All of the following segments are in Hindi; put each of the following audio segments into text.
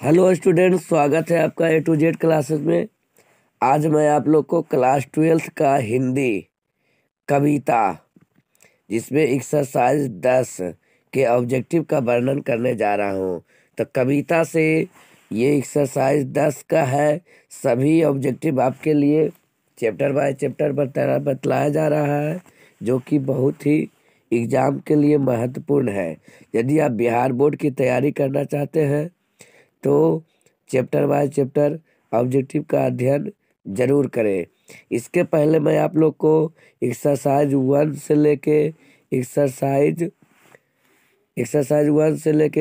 हेलो स्टूडेंट्स, स्वागत है आपका ए टू जेड क्लासेस में। आज मैं आप लोग को क्लास 12th का हिंदी कविता जिसमें एक्सरसाइज 10 के ऑब्जेक्टिव का वर्णन करने जा रहा हूँ। तो कविता से ये एक्सरसाइज 10 का है। सभी ऑब्जेक्टिव आपके लिए चैप्टर बाय चैप्टर बतलाया जा रहा है, जो कि बहुत ही एग्जाम के लिए महत्वपूर्ण है। यदि आप बिहार बोर्ड की तैयारी करना चाहते हैं तो चैप्टर बाय चैप्टर ऑब्जेक्टिव का अध्ययन जरूर करें। इसके पहले मैं आप लोग को एक्सरसाइज 1 से लेके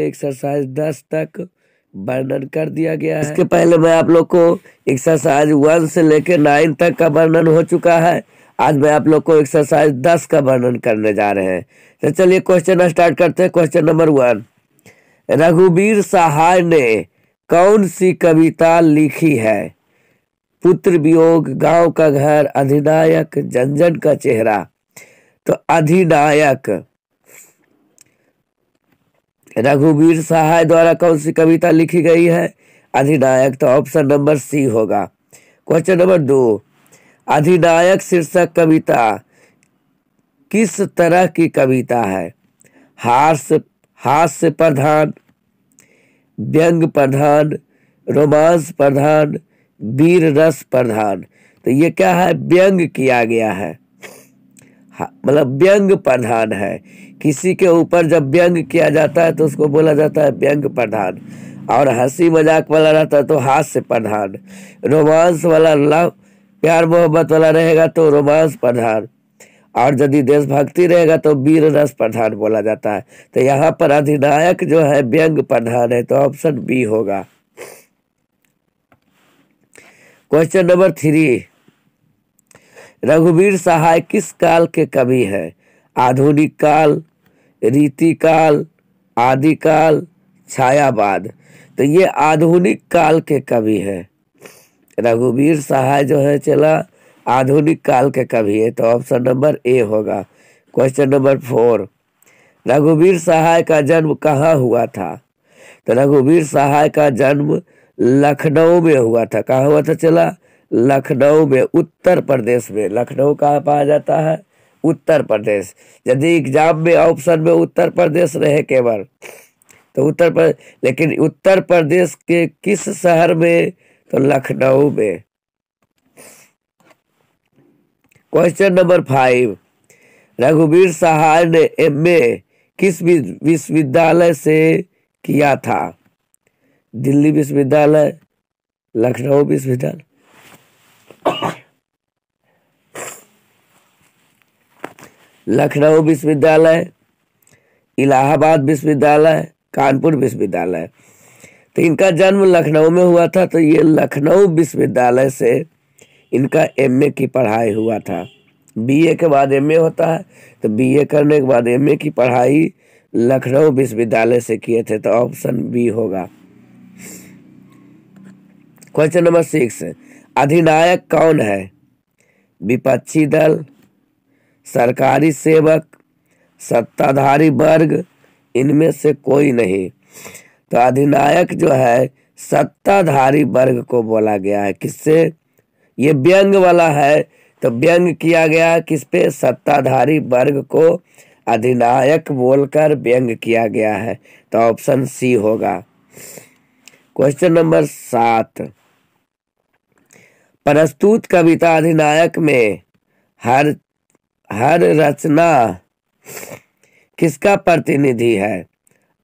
एक्सरसाइज 10 तक वर्णन कर दिया गया है। इसके पहले मैं आप लोग को एक्सरसाइज 1 से लेके 9 तक का वर्णन हो चुका है। आज मैं आप लोग को एक्सरसाइज 10 का वर्णन करने जा रहे हैं। तो चलिए क्वेश्चन स्टार्ट करते हैं। क्वेश्चन नंबर 1, रघुवीर सहाय ने कौन सी कविता लिखी है? पुत्र वियोग, गांव का घर, अधिनायक, जन का चेहरा। तो अधिनायक, रघुवीर सहाय द्वारा कौन सी कविता लिखी गई है? अधिनायक। तो ऑप्शन नंबर सी होगा। क्वेश्चन नंबर 2, अधिनायक शीर्षक कविता किस तरह की कविता है? हास्य प्रधान, व्यंग प्रधान, रोमांस प्रधान, वीर रस प्रधान। तो ये क्या है? व्यंग किया गया है, मतलब व्यंग प्रधान है। किसी के ऊपर जब व्यंग किया जाता है तो उसको बोला जाता है व्यंग प्रधान। और हंसी मजाक वाला रहता है तो हास्य प्रधान। रोमांस वाला, लव प्यार मोहब्बत वाला रहेगा तो रोमांस प्रधान। और यदि देशभक्ति रहेगा तो वीर रस प्रधान बोला जाता है। तो यहाँ पर अधिनायक जो है व्यंग प्रधान है, तो ऑप्शन बी होगा। क्वेश्चन नंबर 3, रघुवीर सहाय किस काल के कवि हैं? आधुनिक काल, रीति काल, आदिकाल, छायावाद। तो ये आधुनिक काल के कवि हैं। रघुवीर सहाय जो है चला आधुनिक काल के कवि है, तो ऑप्शन नंबर ए होगा। क्वेश्चन नंबर 4, रघुवीर सहाय का जन्म कहाँ हुआ था? तो रघुवीर सहाय का जन्म लखनऊ में हुआ था। कहाँ हुआ था चला? लखनऊ में, उत्तर प्रदेश में। लखनऊ कहाँ पाया जाता है? उत्तर प्रदेश। यदि एग्जाम में ऑप्शन में उत्तर प्रदेश रहे केवल तो उत्तर प्रदेश, लेकिन उत्तर प्रदेश के किस शहर में? तो लखनऊ में। क्वेश्चन नंबर 5, रघुवीर सहाय ने एमए किस विश्वविद्यालय से किया था? दिल्ली विश्वविद्यालय, लखनऊ विश्वविद्यालय, लखनऊ विश्वविद्यालय, इलाहाबाद विश्वविद्यालय, कानपुर विश्वविद्यालय। तो इनका जन्म लखनऊ में हुआ था, तो ये लखनऊ विश्वविद्यालय से इनका एमए की पढ़ाई हुआ था। बीए के बाद एमए होता है, तो बीए करने के बाद एमए की पढ़ाई लखनऊ विश्वविद्यालय से किए थे, तो ऑप्शन बी होगा। क्वेश्चन नंबर 6, अधिनायक कौन है? विपक्षी दल, सरकारी सेवक, सत्ताधारी वर्ग, इनमें से कोई नहीं। तो अधिनायक जो है सत्ताधारी वर्ग को बोला गया है। किससे? ये व्यंग वाला है, तो व्यंग किया गया किस पे? सत्ताधारी वर्ग को अधिनायक बोलकर व्यंग किया गया है, तो ऑप्शन सी होगा। क्वेश्चन नंबर 7, प्रस्तुत कविता अधिनायक में हर रचना किसका प्रतिनिधि है?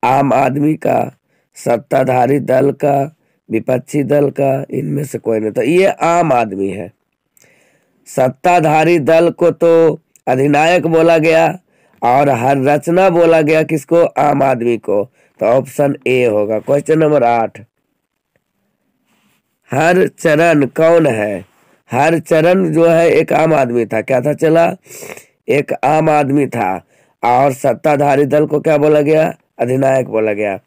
आम आदमी का, सत्ताधारी दल का, विपक्षी दल का, इनमें से कोई नहीं। तो ये आम आदमी है। सत्ताधारी दल को तो अधिनायक बोला गया और हर रचना बोला गया किसको? आम आदमी को, तो ऑप्शन ए होगा। क्वेश्चन नंबर 8, हरचरण कौन है? हरचरण जो है एक आम आदमी था। क्या था चला? एक आम आदमी था। और सत्ताधारी दल को क्या बोला गया? अधिनायक बोला गया।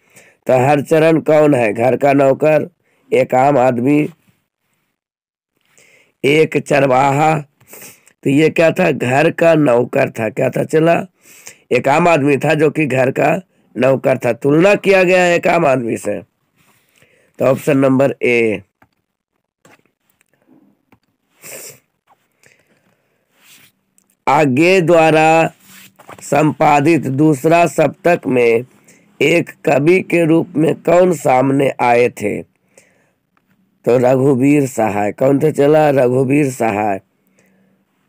तो हरचरण कौन है? घर का नौकर, एक आम आदमी, एक चरवाहा। तो ये क्या था? घर का नौकर था। क्या था चला? एक आम आदमी था जो कि घर का नौकर था। तुलना किया गया एक आम आदमी से। तो ऑप्शन नंबर ए। आगे द्वारा संपादित दूसरा सप्तक में एक कवि के रूप में कौन सामने आए थे? तो रघुवीर सहाय। कौन थे चला? रघुवीर सहाय।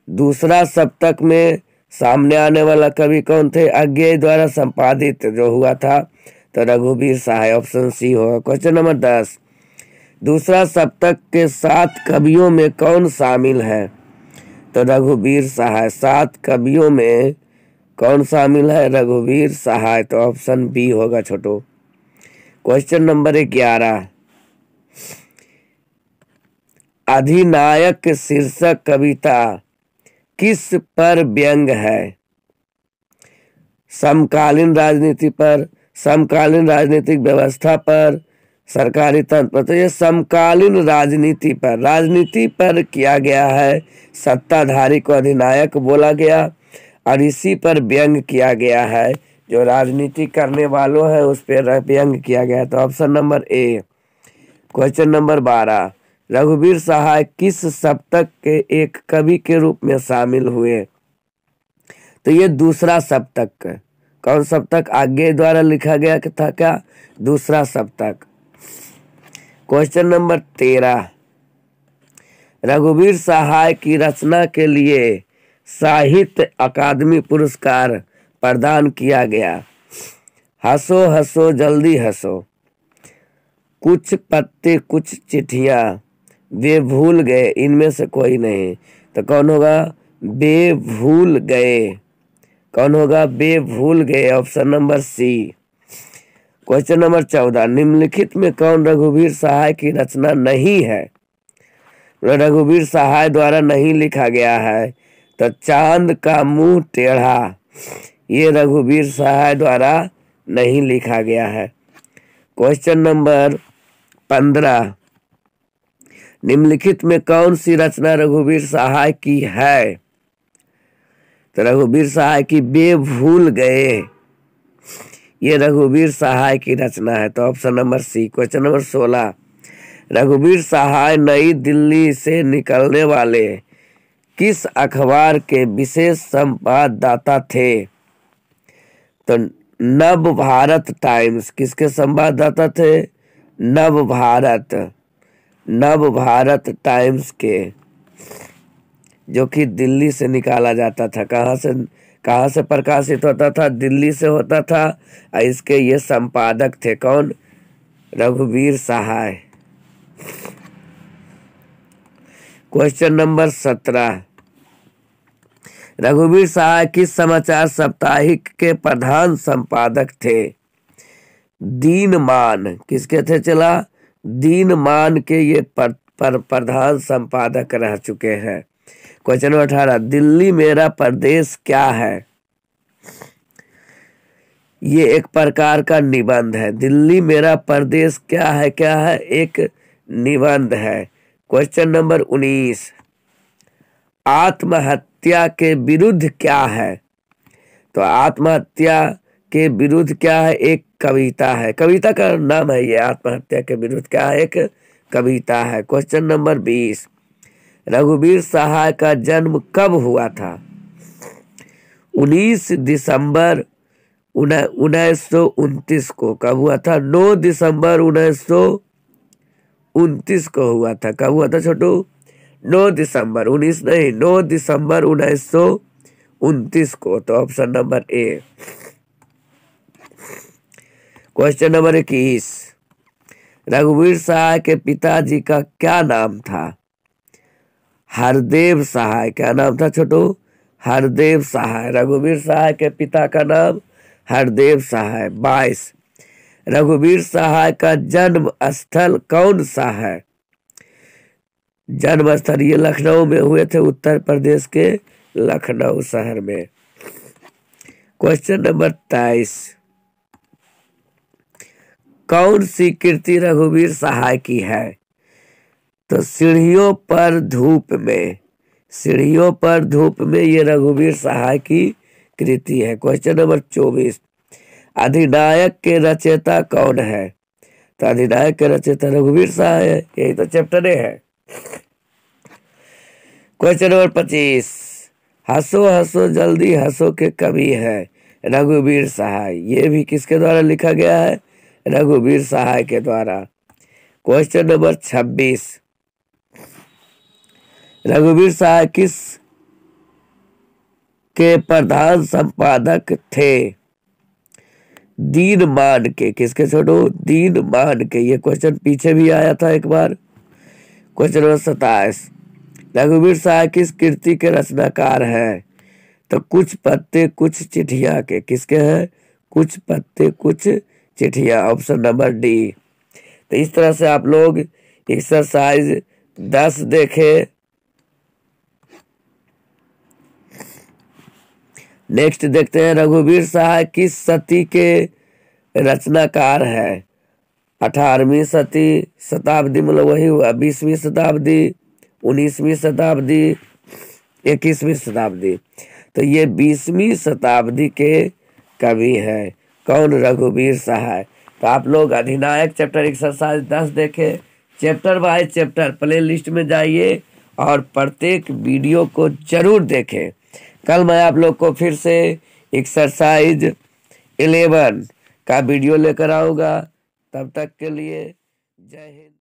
दूसरा सप्तक में सामने आने वाला कवि कौन थे? आगे द्वारा संपादित जो हुआ था, तो रघुवीर सहाय। ऑप्शन सी होगा। क्वेश्चन नंबर 10, दूसरा सप्तक के 7 कवियों में कौन शामिल है? तो रघुवीर सहाय। 7 कवियों में कौन शामिल है? रघुवीर सहाय। तो ऑप्शन बी होगा छोटो। क्वेश्चन नंबर 11, अधिनायक शीर्षक कविता किस पर व्यंग है? समकालीन राजनीति पर, समकालीन राजनीतिक व्यवस्था पर, सरकारी तंत्र पर। तो ये समकालीन राजनीति पर किया गया है। सत्ताधारी को अधिनायक बोला गया और इसी पर व्यंग किया गया है। जो राजनीति करने वालों है उस पर व्यंग किया गया है। तो option number A. Question number 12, रघुवीर सहाय किस सप्तक के एक कवि के रूप में शामिल हुए? तो ये दूसरा सप्तक। कौन सप्तक? आगे द्वारा लिखा गया था क्या? दूसरा सप्तक। क्वेश्चन नंबर 13, रघुवीर सहाय की रचना के लिए साहित्य अकादमी पुरस्कार प्रदान किया गया। हंसो हंसो जल्दी हंसो, कुछ पत्ते कुछ चिट्ठियां, वे भूल गए, इनमें से कोई नहीं। तो कौन होगा? वे भूल गए। कौन होगा? वे भूल गए। Option number C. Question number 14, निम्नलिखित में कौन रघुवीर सहाय की रचना नहीं है? रघुवीर सहाय द्वारा नहीं लिखा गया है। तो चांद का मुंह टेढ़ा, ये रघुवीर सहाय द्वारा नहीं लिखा गया है। क्वेश्चन नंबर 15, निम्नलिखित में कौन सी रचना रघुवीर सहाय की है? तो रघुवीर सहाय की वे भूल गए, ये रघुवीर सहाय की रचना है। तो option number C. Question number 16, रघुवीर सहाय नई दिल्ली से निकलने वाले किस अखबार के विशेष संवाददाता थे? तो नव भारत टाइम्स। किसके संवाददाता थे? नव भारत टाइम्स के, जो कि दिल्ली से निकाला जाता था। कहाँ से प्रकाशित होता था? दिल्ली से होता था। और इसके ये संपादक थे कौन? रघुवीर सहाय। क्वेश्चन नंबर 17, रघुवीर सहाय किस समाचार साप्ताहिक के प्रधान संपादक थे? दीनमान। किसके थे चला? दीनमान के ये प्रधान संपादक रह चुके हैं। क्वेश्चन नंबर 18, दिल्ली मेरा प्रदेश क्या है? ये एक प्रकार का निबंध है। दिल्ली मेरा प्रदेश क्या है? क्या है? एक निबंध है। क्वेश्चन नंबर 19, आत्महत्या के विरुद्ध क्या है? तो आत्महत्या के विरुद्ध क्या है? एक कविता है। कविता का नाम है ये। आत्महत्या के विरुद्ध क्या है? एक कविता है। क्वेश्चन नंबर 20, रघुवीर सहाय का जन्म कब हुआ था? 19 दिसंबर 1929 को। कब हुआ था? 9 दिसंबर 1929 को हुआ था। कब हुआ था छोटू? 9 दिसंबर 19 नहीं, 9 दिसंबर 1929 को। तो option number A. Question number 21, रघुवीर सहाय के पिताजी का क्या नाम था? हरदेव सहाय। क्या नाम था छोटू? हरदेव सहाय। रघुवीर सहाय के पिता का नाम हरदेव सहाय। 22, रघुवीर सहाय का जन्म स्थल कौन सा है? जन्म स्थल ये लखनऊ में हुए थे, उत्तर प्रदेश के लखनऊ शहर में। क्वेश्चन नंबर 23, कौन सी कृति रघुवीर सहाय की है? तो सीढ़ियों पर धूप में। सीढ़ियों पर धूप में ये रघुवीर सहाय की कृति है। क्वेश्चन नंबर 24, अधिनायक के रचयिता कौन है? तो अधिनायक के रचयिता रघुवीर सहाय है, यही तो चैप्टर है। क्वेश्चन नंबर 25, हंसो हंसो जल्दी हंसो के कवि है रघुवीर सहाय। ये भी किसके द्वारा लिखा गया है? रघुवीर सहाय के द्वारा। क्वेश्चन नंबर 26, रघुवीर सहाय किस के प्रधान संपादक थे? दीनमान के। किसके छोटो? दीनमान के। ये क्वेश्चन पीछे भी आया था एक बार। क्वेश्चन नंबर 27, रघुवीर सहाय किस कृति के रचनाकार हैं? तो कुछ पत्ते कुछ चिट्ठियां के। किसके हैं? कुछ पत्ते कुछ चिट्ठियां, ऑप्शन नंबर डी। तो इस तरह से आप लोग एक्सरसाइज 10 देखें। नेक्स्ट देखते हैं, रघुवीर सहाय किस सदी के रचनाकार है? 18वीं शताब्दी, मतलब वही हुआ 20वीं शताब्दी, 19वीं शताब्दी, 21वीं शताब्दी। तो ये 20वीं शताब्दी के कवि है। कौन? रघुवीर सहाय। तो आप लोग अधिनायक चैप्टर एक्सरसाइज 10 देखें। Chapter by chapter play list में जाइए और प्रत्येक वीडियो को जरूर देखें। कल मैं आप लोग को फिर से एक्सरसाइज 11 का वीडियो लेकर आऊँगा। तब तक के लिए जय हिंद।